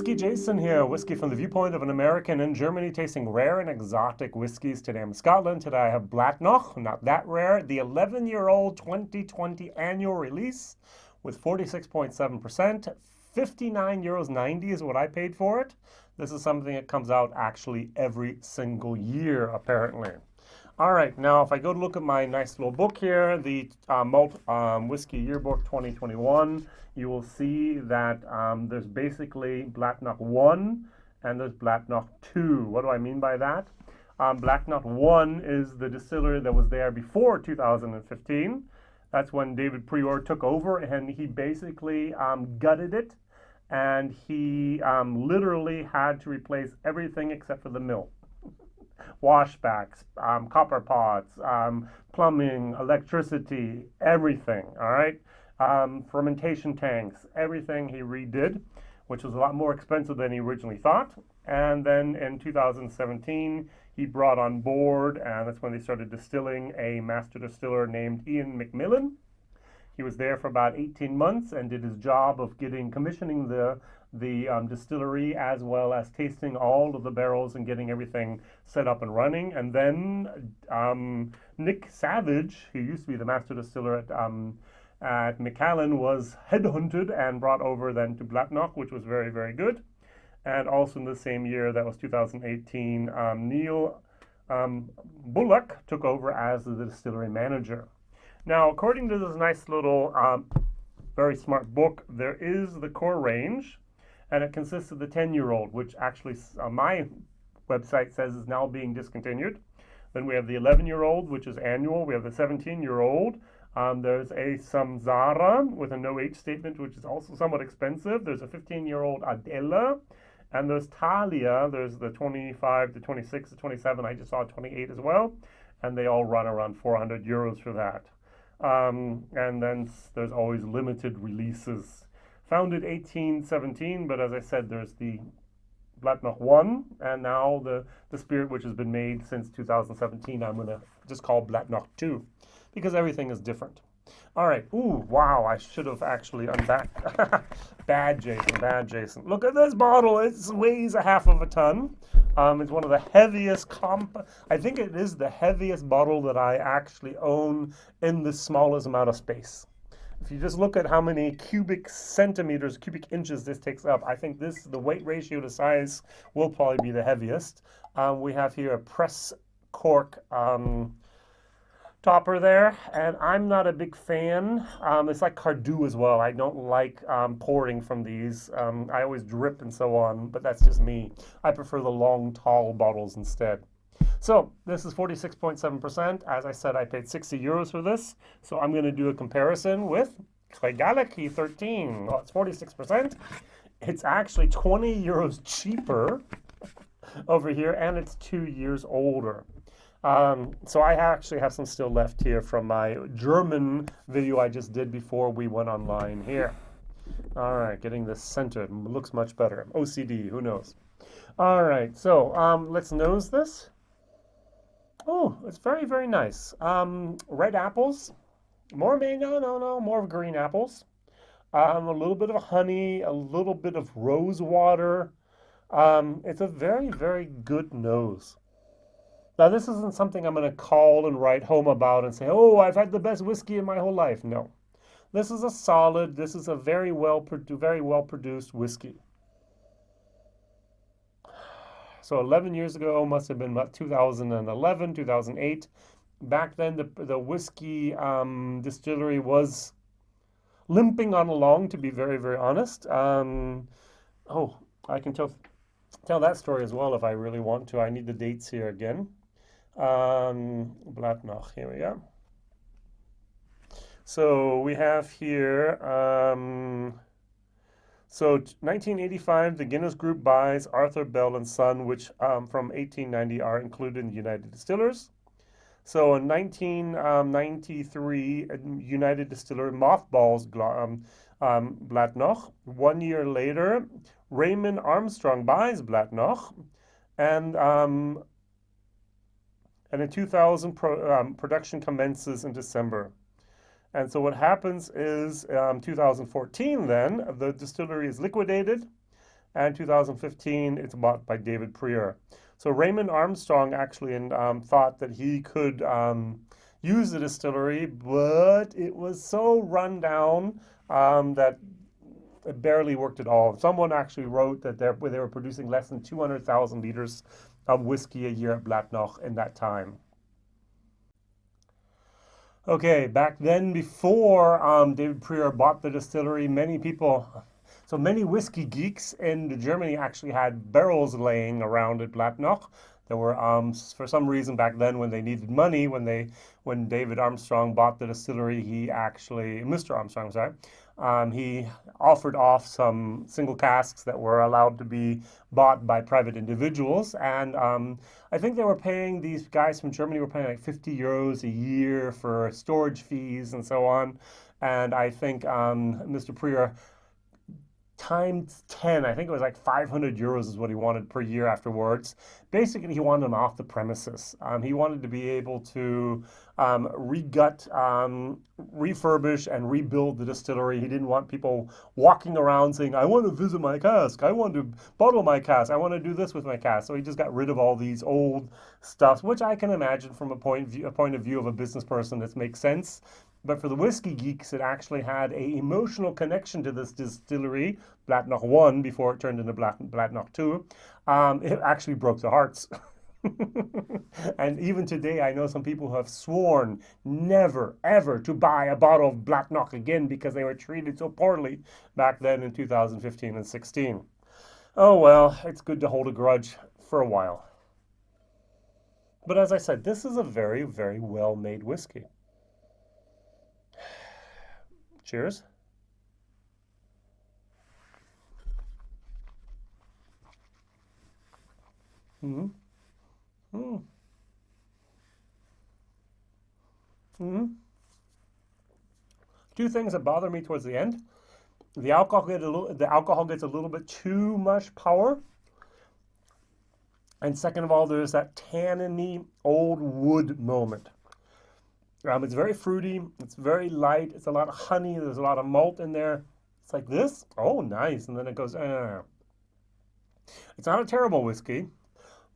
WhiskyJason here, whiskey from the viewpoint of an American in Germany tasting rare and exotic whiskeys. Today I'm in Scotland. Today I have Bladnoch, not that rare, the 11-year-old 2020 annual release with 46.7%. €59.90 is what I paid for it. This is something that comes out actually every single year, apparently. All right, now if I go to look at my nice little book here, the Malt Whiskey Yearbook 2021, you will see that there's basically Bladnoch 1 and there's Bladnoch 2. What do I mean by that? Bladnoch 1 is the distillery that was there before 2015. That's when David Prior took over, and he basically gutted it, and he literally had to replace everything except for the mill. Washbacks, copper pots, plumbing, electricity, everything, all right? Fermentation tanks, everything he redid, which was a lot more expensive than he originally thought. And then in 2017, he brought on board, and that's when they started distilling, a master distiller named Ian McMillan. He was there for about 18 months and did his job of commissioning the distillery, as well as tasting all of the barrels and getting everything set up and running. And then Nick Savage, who used to be the master distiller at Macallan, was headhunted and brought over then to Bladnoch, which was very, very good. And also in the same year, that was 2018, Neil Bullock took over as the distillery manager. Now, according to this nice little, very smart book, there is the core range, and it consists of the 10-year-old, which actually my website says is now being discontinued. Then we have the 11-year-old, which is annual. We have the 17-year-old. There's a Samsara with a no-age statement, which is also somewhat expensive. There's a 15-year-old Adela, and there's Talia. There's the 25, the 26, the 27. I just saw 28 as well, and they all run around €400 for that. And then there's always limited releases. Founded 1817, but as I said, there's the Bladnoch 1, and now the spirit, which has been made since 2017, I'm going to just call Bladnoch 2, because everything is different. All right. Ooh, wow, I should have actually unbacked. Bad Jason. Look at this bottle. It weighs a half of a ton. It's one of the heaviest I think it is the heaviest bottle that I actually own in the smallest amount of space. If you just look at how many cubic centimeters, cubic inches this takes up, I think the weight ratio to size will probably be the heaviest. We have here a press cork topper there, and I'm not a big fan. It's like Cardew as well. I don't like pouring from these. I always drip and so on, but that's just me. I prefer the long, tall bottles instead. So this is 46.7%. As I said, I paid €60 for this. So I'm going to do a comparison with Tregaliki 13. Well, it's 46%. It's actually €20 cheaper over here, and it's 2 years older. So I actually have some still left here from my German video I just did before we went online here. All right, getting this centered. Looks much better. OCD, who knows? All right, so let's nose this. Oh, it's very, very nice. Red apples, more mango, no, more of green apples. A little bit of honey, a little bit of rose water. It's a very, very good nose. Now, this isn't something I'm going to call and write home about and say, oh, I've had the best whiskey in my whole life. No. This is a very well produced whiskey. So 11 years ago, must have been about 2011, 2008. Back then, the whiskey distillery was limping on along, to be very, very honest. Oh, I can tell that story as well if I really want to. I need the dates here again. Bladnoch, here we go. So we have here, so 1985, the Guinness Group buys Arthur Bell and Son, which from 1890 are included in United Distillers. So in 1993, United Distiller mothballs Bladnoch. 1 year later, Raymond Armstrong buys Bladnoch, and in 2000, production commences in December. And so what happens is 2014 then, the distillery is liquidated, and 2015 it's bought by David Prieur. So Raymond Armstrong actually thought that he could use the distillery, but it was so run down that it barely worked at all. Someone actually wrote that they were producing less than 200,000 liters of whiskey a year at Bladnoch in that time. Okay, back then, before David Prieur bought the distillery, many whiskey geeks in Germany actually had barrels laying around at Bladnoch. There were, for some reason back then, when they needed money, when David Armstrong bought the distillery, Mr. Armstrong, sorry, he offered off some single casks that were allowed to be bought by private individuals, and I think these guys from Germany were paying like 50 euros a year for storage fees and so on, and I think Mr. Prieur times 10, I think it was like 500 euros is what he wanted per year afterwards. Basically, he wanted them off the premises. He wanted to be able to refurbish and rebuild the distillery. He didn't want people walking around saying, I want to visit my cask, I want to bottle my cask, I want to do this with my cask. So he just got rid of all these old stuff, which I can imagine from a point of view of a business person, this makes sense. But for the whiskey geeks, it actually had an emotional connection to this distillery, Bladnoch 1, before it turned into Bladnoch 2. It actually broke their hearts. And even today, I know some people who have sworn never, ever to buy a bottle of Bladnoch again because they were treated so poorly back then in 2015 and 16. Oh well, it's good to hold a grudge for a while. But as I said, this is a very, very well-made whiskey. Cheers. Mm-hmm. Mm-hmm. Mm-hmm. Two things that bother me towards the end. The alcohol gets a little bit too much power. And second of all, there's that tanniny old wood moment. It's very fruity, it's very light, it's a lot of honey, there's a lot of malt in there. It's like this, oh nice, and then it goes, It's not a terrible whiskey,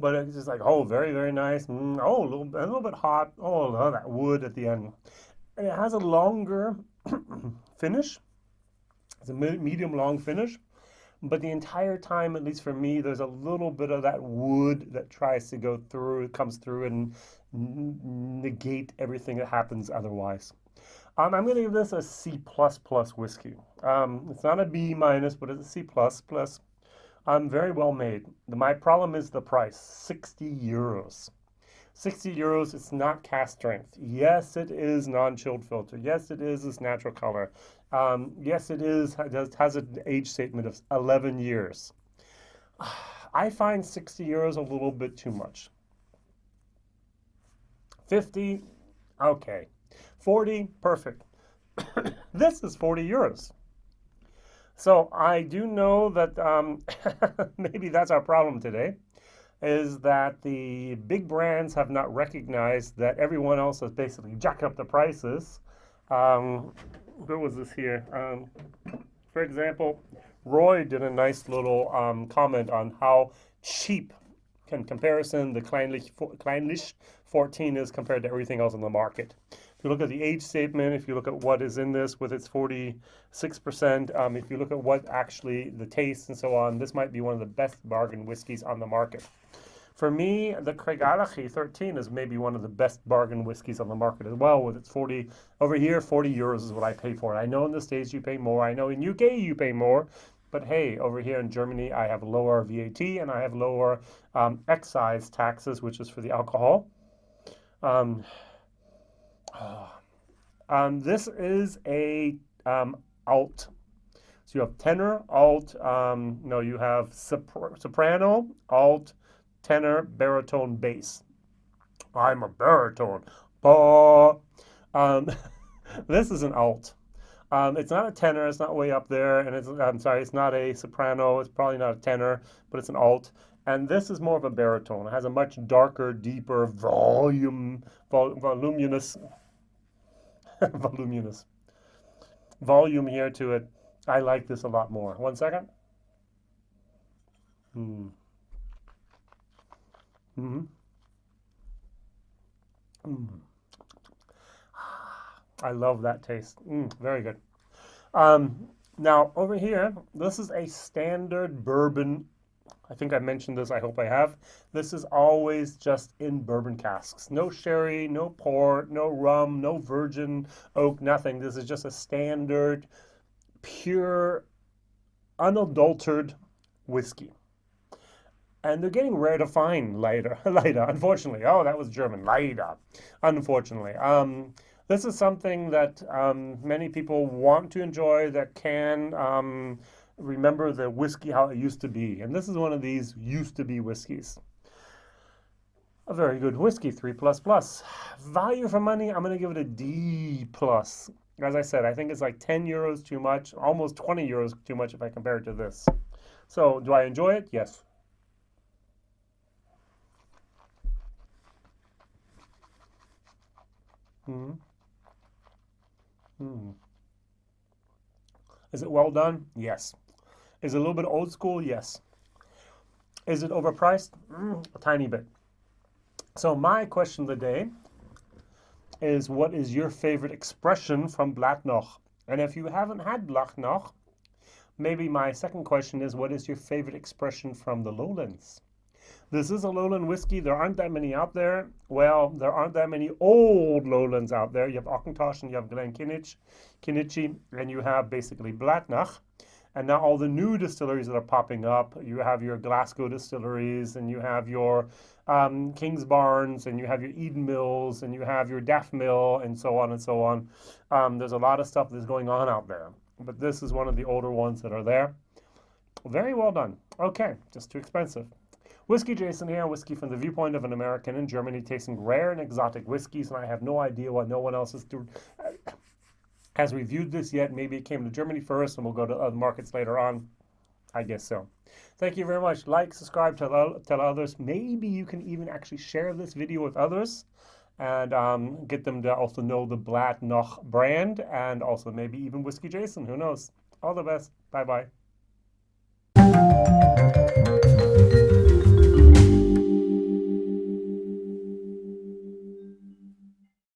but it's just like, oh, very, very nice, oh, a little bit hot, oh, that wood at the end. And it has a longer finish, it's a medium long finish, but the entire time, at least for me, there's a little bit of that wood that tries to go through, it comes through and negate everything that happens otherwise. I'm going to give this a C++ whiskey. It's not a B minus, but it's a C++. Very well made. My problem is the price, 60 euros. 60 euros, it's not cask strength. Yes, it is non-chilled filter. Yes, it is this natural color. Yes, it has an age statement of 11 years. I find 60 euros a little bit too much. 50, okay. 40, perfect. This is 40 euros. So I do know that maybe that's our problem today, is that the big brands have not recognized that everyone else has basically jacked up the prices. Where was this here? For example, Roy did a nice little comment on how cheap, in comparison, the Kleinlich 14 is compared to everything else on the market. If you look at the age statement, if you look at what is in this with its 46%, if you look at what actually the taste and so on, this might be one of the best bargain whiskeys on the market. For me, the Craigellachie 13 is maybe one of the best bargain whiskeys on the market as well, with its 40, over here, 40 euros is what I pay for it. I know in the States you pay more, I know in UK you pay more, but hey, over here in Germany, I have lower VAT and I have lower excise taxes, which is for the alcohol. This is a alt. So you have tenor, alt, no, you have soprano, alt, tenor, baritone, bass. I'm a baritone. This is an alt. It's not a tenor, it's not way up there, and it's not a soprano, it's probably not a tenor, but it's an alt. And this is more of a baritone. It has a much darker, deeper voluminous volume here to it. I like this a lot more. 1 second. Mm. Mm-hmm. Mm. I love that taste. Very good. Um, Now, over here, this is a standard bourbon. I think I mentioned this, I hope I have. This is always just in bourbon casks. No sherry, no port, no rum, no virgin oak, nothing. This is just a standard, pure, unadulterated whiskey. And they're getting rare to find later, later, unfortunately. Oh, that was German, later, unfortunately. This is something that many people want to enjoy that can remember the whiskey how it used to be. And this is one of these used to be whiskeys. A very good whiskey, 3 plus plus. Value for money, I'm going to give it a D plus. As I said, I think it's like 10 euros too much, almost 20 euros too much if I compare it to this. So, do I enjoy it? Yes. Mm-hmm. Mm. Is it well done? Yes. Is it a little bit old school? Yes. Is it overpriced? A tiny bit. So my question of the day is, what is your favorite expression from Bladnoch? And if you haven't had Bladnoch, maybe my second question is, what is your favorite expression from the Lowlands? This is a Lowland whiskey. There aren't that many out there. Well, there aren't that many old Lowlands out there. You have Auchentoshan, and you have Glenkinchie, and you have basically Bladnoch. And now all the new distilleries that are popping up, you have your Glasgow distilleries, and you have your King's Barns, and you have your Eden Mills, and you have your Daff Mill, and so on and so on. There's a lot of stuff that's going on out there. But this is one of the older ones that are there. Very well done. Okay, just too expensive. Whiskey Jason here, whiskey from the viewpoint of an American in Germany, tasting rare and exotic whiskeys, and I have no idea what no one else has reviewed this yet. Maybe it came to Germany first, and we'll go to other markets later on. I guess so. Thank you very much. Like, subscribe, tell others. Maybe you can even actually share this video with others and get them to also know the Bladnoch brand, and also maybe even Whiskey Jason. Who knows? All the best. Bye-bye.